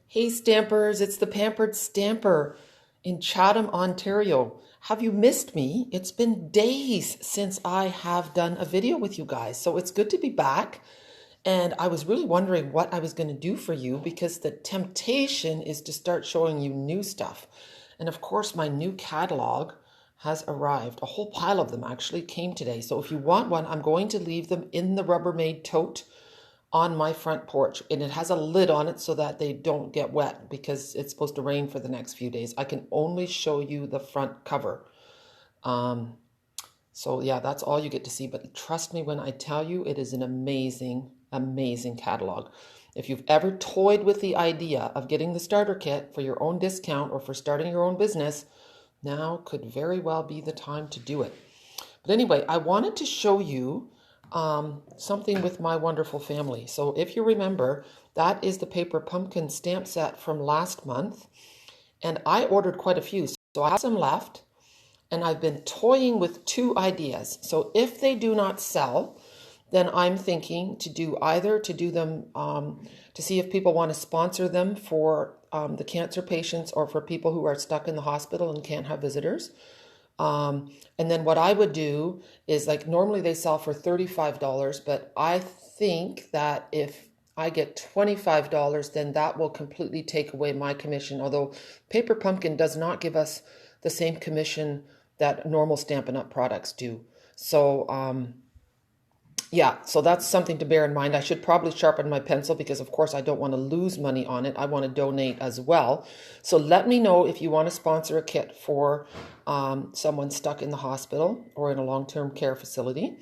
Hey Stampers, it's the Pampered Stamper in Chatham, Ontario. Have you missed me? It's been days since I have done a video with you guys, so it's good to be back. And I was really wondering what I was going to do for you because the temptation is to start showing you new stuff. And of course, my new catalog has arrived. A whole pile of them actually came today. So if you want one, I'm going to leave them in the Rubbermaid tote on my front porch, and it has a lid on it so that they don't get wet because it's supposed to rain for the next few days. I can only show you the front cover. Um, so yeah, that's all you get to see. But trust me when I tell you, it is an amazing, amazing catalog. If you've ever toyed with the idea of getting the starter kit for your own discount or for starting your own business, now could very well be the time to do it. But anyway, I wanted to show you something with my wonderful family. So if you remember, that is the paper pumpkin stamp set from last month. And I ordered quite a few. So I have some left. And I've been toying with two ideas. So if they do not sell, then I'm thinking to do either to do them to see if people want to sponsor them for the cancer patients or for people who are stuck in the hospital and can't have visitors. And then what I would do is, like, normally they sell for $35, but I think that if I get $25, then that will completely take away my commission. Although Paper Pumpkin does not give us the same commission that normal Stampin' Up! Products do. So, yeah, so that's something to bear in mind. I should probably sharpen my pencil because, of course, I don't want to lose money on it. I want to donate as well. So let me know if you want to sponsor a kit for someone stuck in the hospital or in a long-term care facility.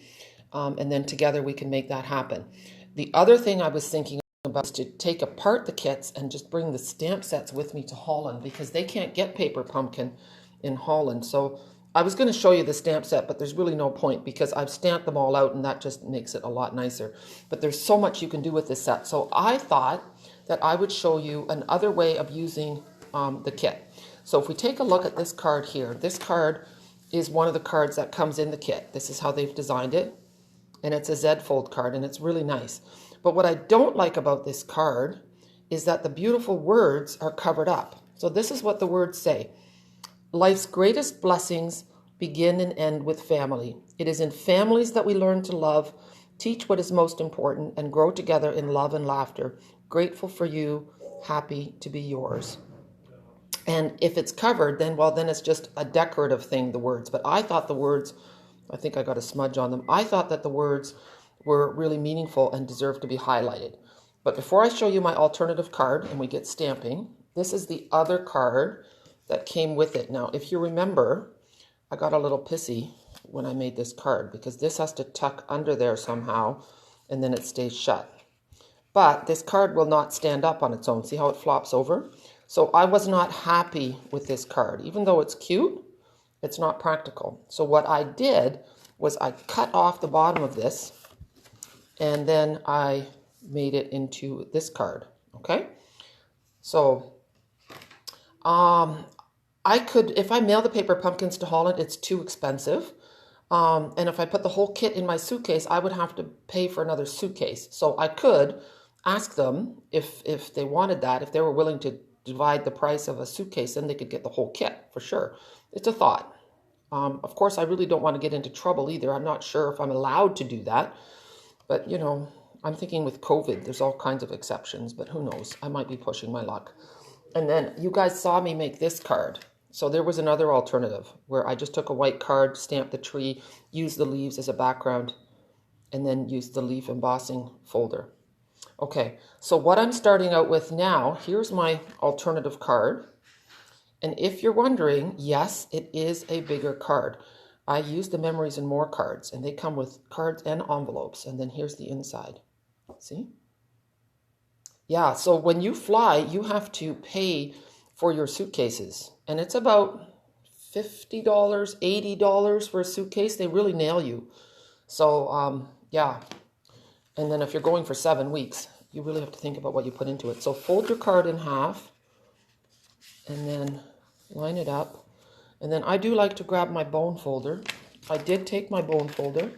And then together we can make that happen. The other thing I was thinking about is to take apart the kits and just bring the stamp sets with me to Holland because they can't get Paper Pumpkin in Holland. So I was going to show you the stamp set, but there's really no point because I've stamped them all out and that just makes it a lot nicer. But there's so much you can do with this set. So I thought that I would show you another way of using the kit. So if we take a look at this card here, this card is one of the cards that comes in the kit. This is how they've designed it. And it's a Z fold card and it's really nice. But what I don't like about this card is that the beautiful words are covered up. So this is what the words say. Life's greatest blessings begin and end with family. It is in families that we learn to love, teach what is most important, and grow together in love and laughter. Grateful for you, happy to be yours. And if it's covered, then, well, then it's just a decorative thing, the words. But I thought the words, I think I got a smudge on them. I thought that the words were really meaningful and deserve to be highlighted. But before I show you my alternative card and we get stamping, this is the other card that came with it. Now, if you remember, I got a little pissy when I made this card because this has to tuck under there somehow and then it stays shut. But this card will not stand up on its own. See how it flops over? So I was not happy with this card. Even though it's cute, it's not practical. So what I did was I cut off the bottom of this and then I made it into this card. Okay? So I could, if I mail the Paper Pumpkins to Holland, it's too expensive. And if I put the whole kit in my suitcase, I would have to pay for another suitcase. So I could ask them if they wanted that, if they were willing to divide the price of a suitcase, then they could get the whole kit for sure. It's a thought. Of course, I really don't want to get into trouble either. I'm not sure if I'm allowed to do that. But, you know, I'm thinking with COVID, there's all kinds of exceptions, but who knows? I might be pushing my luck. And then you guys saw me make this card. So there was another alternative where I just took a white card, stamped the tree, used the leaves as a background, and then used the leaf embossing folder. Okay, so what I'm starting out with now, here's my alternative card. And if you're wondering, yes, it is a bigger card. I use the Memories and More cards, and they come with cards and envelopes. And then here's the inside. See? Yeah, so when you fly, you have to pay for your suitcases. And it's about $50, $80 for a suitcase. They really nail you. So, yeah. And then if you're going for 7 weeks, you really have to think about what you put into it. So fold your card in half and then line it up. And then I do like to grab my bone folder. I did take my bone folder,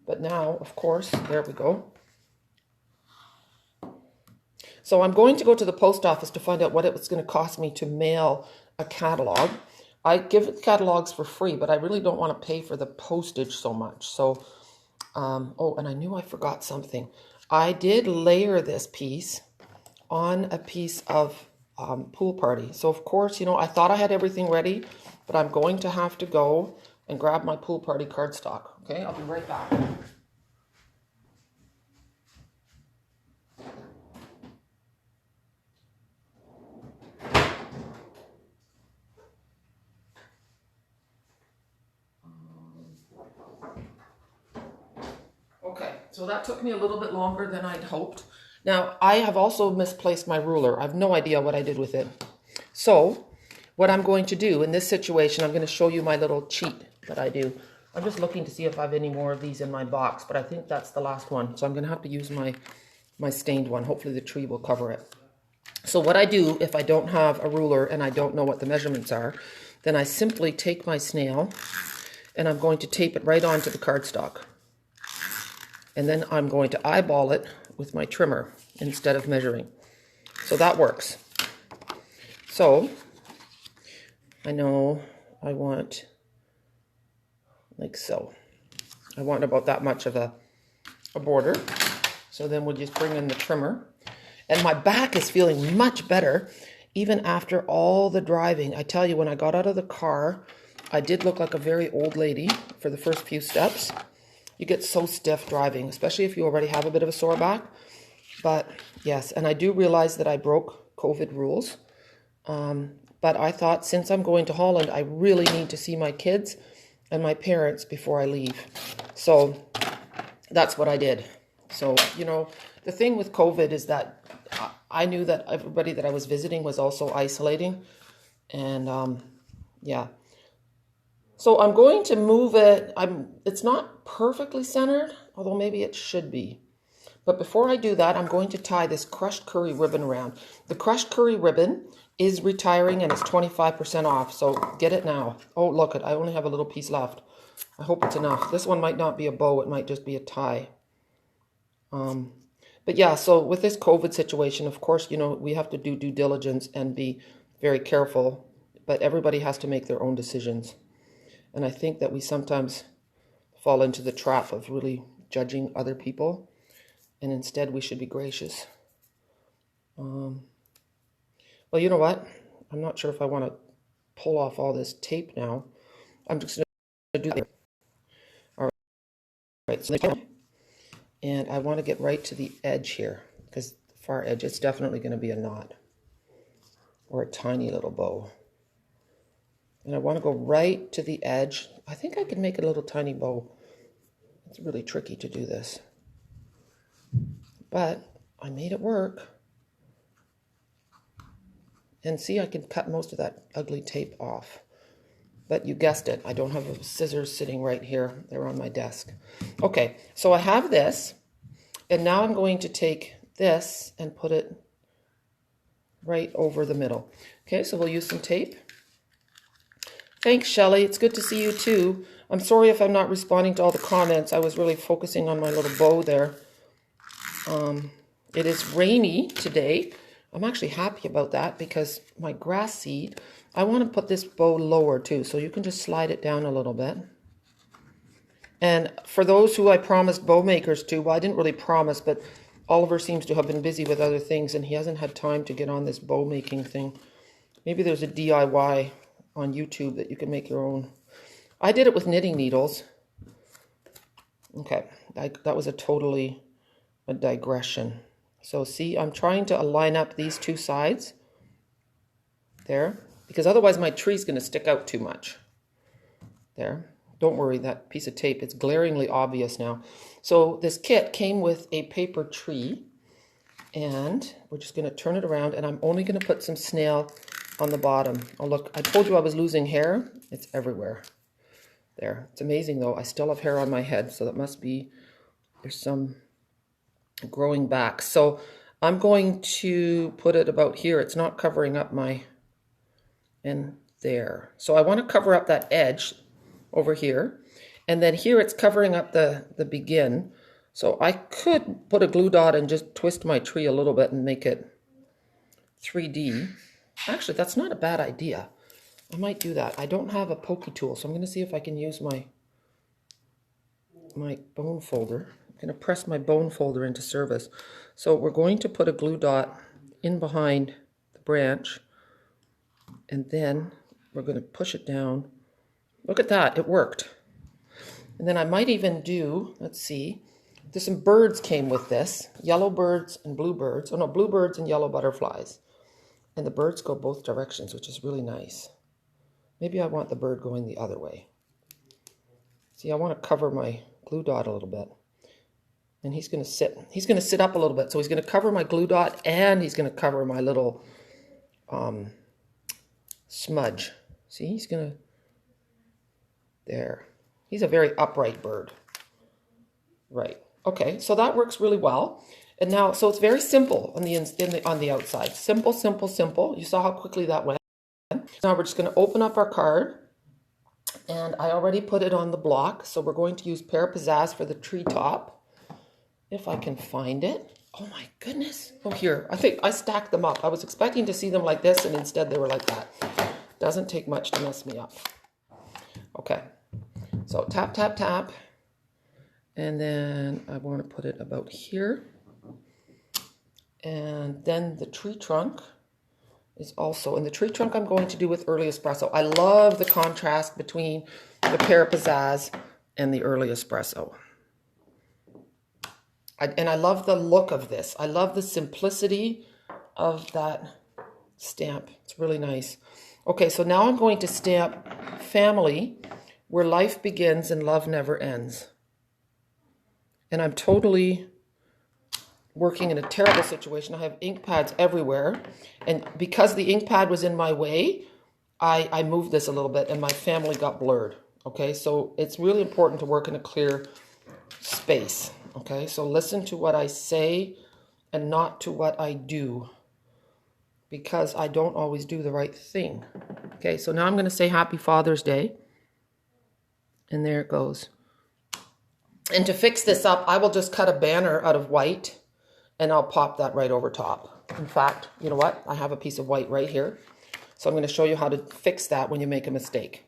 but now, of course, there we go. So I'm going to go to the post office to find out what it was going to cost me to mail a catalog. I give catalogs for free, but I really don't want to pay for the postage so much. So, oh, and I knew I forgot something. I did layer this piece on a piece of Pool Party. So of course, you know, I thought I had everything ready, but I'm going to have to go and grab my Pool Party cardstock. Okay, I'll be right back. Okay, so that took me a little bit longer than I'd hoped. Now, I have also misplaced my ruler. I have no idea what I did with it. So, what I'm going to do in this situation, I'm going to show you my little cheat that I do. I'm just looking to see if I have any more of these in my box, but I think that's the last one. So I'm going to have to use my stained one. Hopefully the tree will cover it. So what I do if I don't have a ruler and I don't know what the measurements are, then I simply take my snail and I'm going to tape it right onto the cardstock. And then I'm going to eyeball it with my trimmer instead of measuring. So that works. So I know I want like so. I want about that much of a border. So then we'll just bring in the trimmer. And my back is feeling much better even after all the driving. I tell you, when I got out of the car, I did look like a very old lady for the first few steps. You get so stiff driving, especially if you already have a bit of a sore back. But yes, and I do realize that I broke COVID rules. But I thought, since I'm going to Holland, I really need to see my kids and my parents before I leave. So that's what I did. So, you know, the thing with COVID is that I knew that everybody that I was visiting was also isolating. And yeah. So I'm going to move it. It's not perfectly centered, although maybe it should be. But before I do that, I'm going to tie this crushed curry ribbon around. The crushed curry ribbon is retiring and it's 25% off, so get it now. Oh, look, I only have a little piece left. I hope it's enough. This one might not be a bow, it might just be a tie. But yeah, so with this COVID situation, of course, you know, we have to do due diligence and be very careful, but everybody has to make their own decisions. And I think that we sometimes fall into the trap of really judging other people, and instead we should be gracious. Well, you know what? I'm not sure if I want to pull off all this tape now. I'm just going to do that. All right. So, and I want to get right to the edge here, because the far edge, it's definitely going to be a knot or a tiny little bow. And I want to go right to the edge. I think I can make a little tiny bow. It's really tricky to do this. But I made it work. And see, I can cut most of that ugly tape off. But you guessed it, I don't have scissors sitting right here. They're on my desk. Okay, so I have this. And now I'm going to take this and put it right over the middle. Okay, so we'll use some tape. Thanks, Shelley. It's good to see you too. I'm sorry if I'm not responding to all the comments. I was really focusing on my little bow there. It is rainy today. I'm actually happy about that because my grass seed, I want to put this bow lower too. So you can just slide it down a little bit. And for those who I promised bow makers to, well, I didn't really promise, but Oliver seems to have been busy with other things and he hasn't had time to get on this bow making thing. Maybe there's a DIY on YouTube that you can make your own. I did it with knitting needles. Okay, that was a digression. So see, I'm trying to line up these two sides there, because otherwise my tree's going to stick out too much. There. Don't worry, that piece of tape, it's glaringly obvious now. So this kit came with a paper tree, and we're just going to turn it around, and I'm only going to put some snail on the bottom. Oh, look, I told you I was losing hair. It's everywhere. There. It's amazing, though. I still have hair on my head, so that must be, there's some growing back. So I'm going to put it about here. It's not covering up my, and there. So I want to cover up that edge over here. And then here it's covering up the begin. So I could put a glue dot and just twist my tree a little bit and make it 3D. Actually, that's not a bad idea. I might do that. I don't have a pokey tool, so I'm going to see if I can use my bone folder. I'm going to press my bone folder into service. So we're going to put a glue dot in behind the branch, and then we're going to push it down. Look at that, it worked. And then I might even do, let's see, there's some birds came with this, yellow birds and blue birds. Oh no, blue birds and yellow butterflies. And the birds go both directions, which is really nice. Maybe I want the bird going the other way. See, I want to cover my glue dot a little bit. And he's going to sit up a little bit. So he's going to cover my glue dot, and he's going to cover my little smudge. See, he's going to, there. He's a very upright bird. Right. Okay, so that works really well. And now, so it's very simple on the outside. Simple, simple, simple. You saw how quickly that went. Now we're just going to open up our card, and I already put it on the block, so we're going to use Pear Pizzazz for the treetop, if I can find it. Oh my goodness. Oh, here. I think I stacked them up. I was expecting to see them like this, and instead they were like that. Doesn't take much to mess me up. Okay. So tap, tap, tap. And then I want to put it about here. And then the tree trunk is also, and the tree trunk I'm going to do with Early Espresso. I love the contrast between the Pear Pizzazz and the Early Espresso. And I love the look of this. I love the simplicity of that stamp. It's really nice. Okay, so now I'm going to stamp Family, Where Life Begins and Love Never Ends. And I'm totally working in a terrible situation. I have ink pads everywhere. And because the ink pad was in my way, I moved this a little bit and my family got blurred. Okay, so it's really important to work in a clear space. Okay, so listen to what I say and not to what I do, because I don't always do the right thing. Okay, so now I'm going to say Happy Father's Day. And there it goes. And to fix this up, I will just cut a banner out of white and I'll pop that right over top. In fact, you know what? I have a piece of white right here. So I'm going to show you how to fix that when you make a mistake.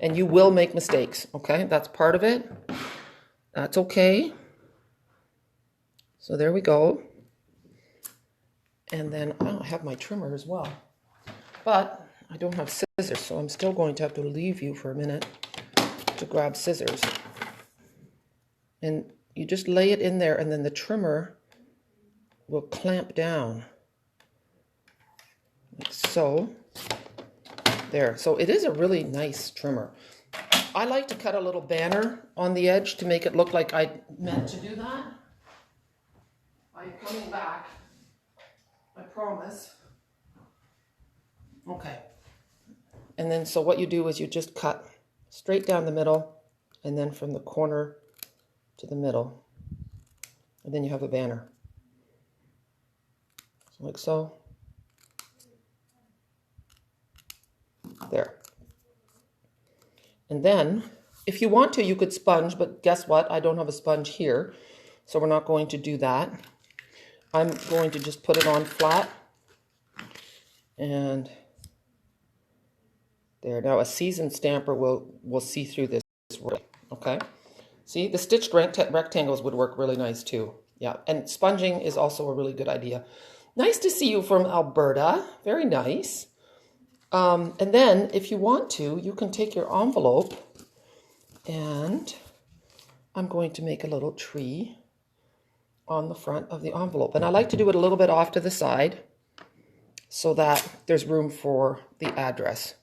And you will make mistakes, okay? That's part of it. That's okay. So there we go. And then I have my trimmer as well. But I don't have scissors, so I'm still going to have to leave you for a minute to grab scissors. And you just lay it in there, and then the trimmer will clamp down. Like so. There. So it is a really nice trimmer. I like to cut a little banner on the edge to make it look like I meant to do that. I'm coming back. I promise. Okay. And then so what you do is you just cut straight down the middle, and then from the corner to the middle. And then you have a banner. So like so. There. And then, if you want to, you could sponge, but guess what? I don't have a sponge here, so we're not going to do that. I'm going to just put it on flat. And there. Now, a seasoned stamper will see through this, okay? See, the stitched rectangles would work really nice too. Yeah, and sponging is also a really good idea. Nice to see you from Alberta. Very nice. And then, if you want to, you can take your envelope, and I'm going to make a little tree on the front of the envelope. And I like to do it a little bit off to the side so that there's room for the address,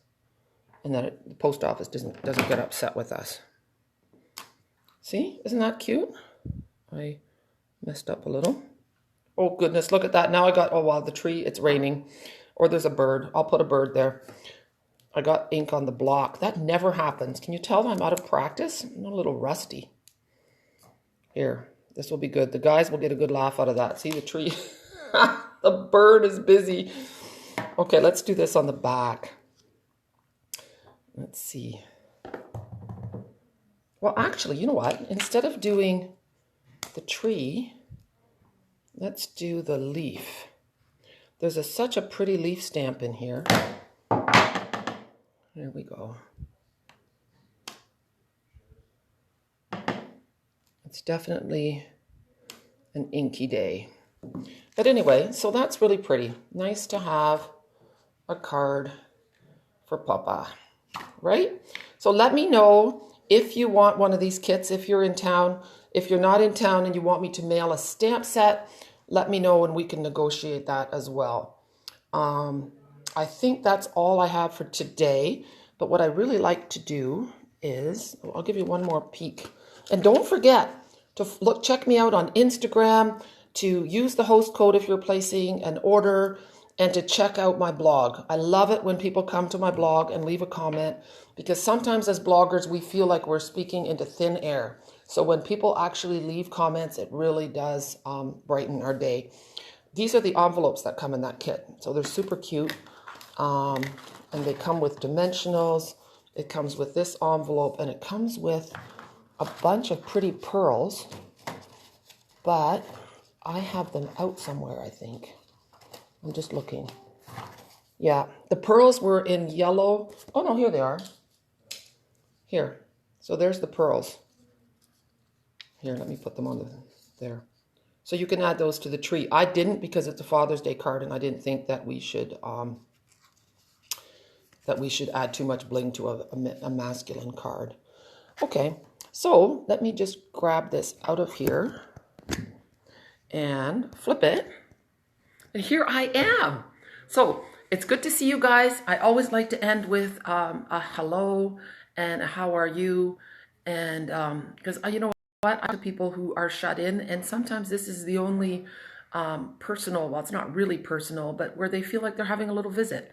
and that the post office doesn't get upset with us. See, isn't that cute? I messed up a little. Oh goodness, look at that. Now I got, oh wow, the tree, it's raining. Or there's a bird. I'll put a bird there. I got ink on the block. That never happens. Can you tell I'm out of practice? I'm a little rusty. Here, this will be good. The guys will get a good laugh out of that. See the tree? The bird is busy. Okay, let's do this on the back. Let's see. Well, actually, you know what? Instead of doing the tree, let's do the leaf. There's such a pretty leaf stamp in here. There we go. It's definitely an inky day. But anyway, so that's really pretty. Nice to have a card for Papa, right? So let me know if you want one of these kits, if you're in town. If you're not in town and you want me to mail a stamp set, let me know and we can negotiate that as well. I think that's all I have for today. But what I really like to do is, I'll give you one more peek. And don't forget to check me out on Instagram, to use the host code if you're placing an order, and to check out my blog. I love it when people come to my blog and leave a comment, because sometimes as bloggers, we feel like we're speaking into thin air. So when people actually leave comments, it really does brighten our day. These are the envelopes that come in that kit. So they're super cute. And they come with dimensionals. It comes with this envelope, and it comes with a bunch of pretty pearls. But I have them out somewhere, I think. I'm just looking. Yeah, the pearls were in yellow. Oh, no, here they are. Here. So there's the pearls. Here, let me put them on there. So you can add those to the tree. I didn't, because it's a Father's Day card, and I didn't think that we should add too much bling to a masculine card. Okay, so let me just grab this out of here and flip it. And here I am. So it's good to see you guys. I always like to end with a hello and a how are you? And because you know what, I have people who are shut in, and sometimes this is the only personal, well, it's not really personal, but where they feel like they're having a little visit.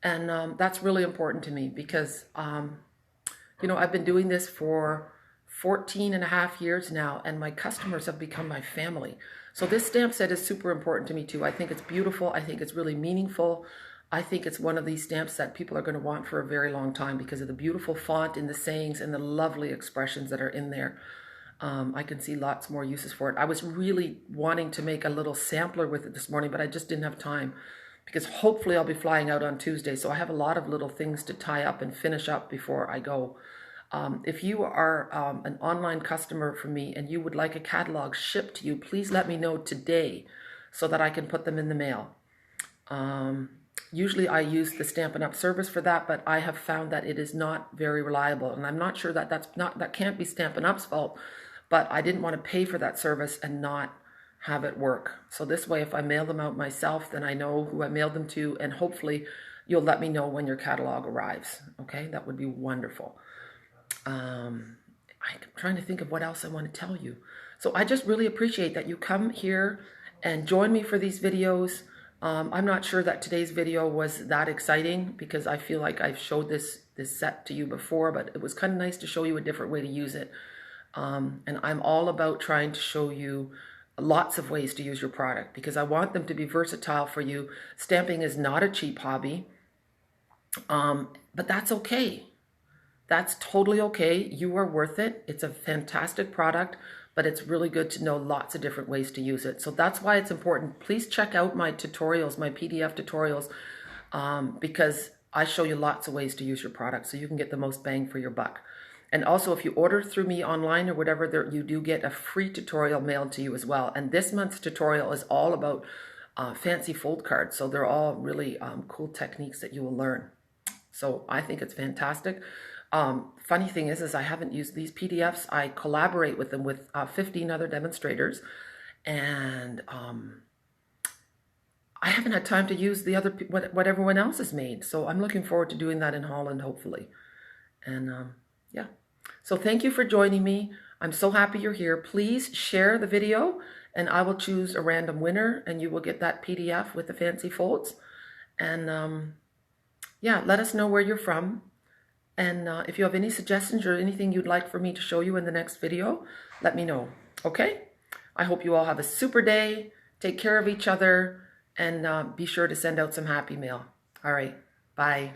And that's really important to me because, you know, I've been doing this for 14 and a half years now, and my customers have become my family. So this stamp set is super important to me too. I think it's beautiful. I think it's really meaningful. I think it's one of these stamps that people are going to want for a very long time because of the beautiful font and the sayings and the lovely expressions that are in there. I can see lots more uses for it. I was really wanting to make a little sampler with it this morning, but I just didn't have time because hopefully I'll be flying out on Tuesday. So I have a lot of little things to tie up and finish up before I go. If you are an online customer for me and you would like a catalog shipped to you, please let me know today so that I can put them in the mail. Usually I use the Stampin' Up! Service for that, but I have found that it is not very reliable. And I'm not sure that that can't be Stampin' Up!'s fault, but I didn't want to pay for that service and not have it work. So this way, if I mail them out myself, then I know who I mailed them to, and hopefully you'll let me know when your catalog arrives. Okay, that would be wonderful. I'm trying to think of what else I want to tell you. So I just really appreciate that you come here and join me for these videos. I'm not sure that today's video was that exciting because I feel like I've showed this set to you before, but it was kind of nice to show you a different way to use it. And I'm all about trying to show you lots of ways to use your product because I want them to be versatile for you. Stamping is not a cheap hobby, but that's okay. That's totally okay. You are worth it. It's a fantastic product, but it's really good to know lots of different ways to use it. So that's why it's important. Please check out my tutorials, my PDF tutorials, because I show you lots of ways to use your product so you can get the most bang for your buck. And also, if you order through me online or whatever, you do get a free tutorial mailed to you as well. And this month's tutorial is all about fancy fold cards. So they're all really cool techniques that you will learn. So I think it's fantastic. Funny thing is I haven't used these PDFs. I collaborate with them with 15 other demonstrators, and I haven't had time to use the other what everyone else has made. So I'm looking forward to doing that in Holland, hopefully. And yeah, so thank you for joining me. I'm so happy you're here. Please share the video, and I will choose a random winner, and you will get that PDF with the fancy folds. And yeah, let us know where you're from. And if you have any suggestions or anything you'd like for me to show you in the next video, let me know, okay? I hope you all have a super day. Take care of each other, and be sure to send out some happy mail. All right, bye.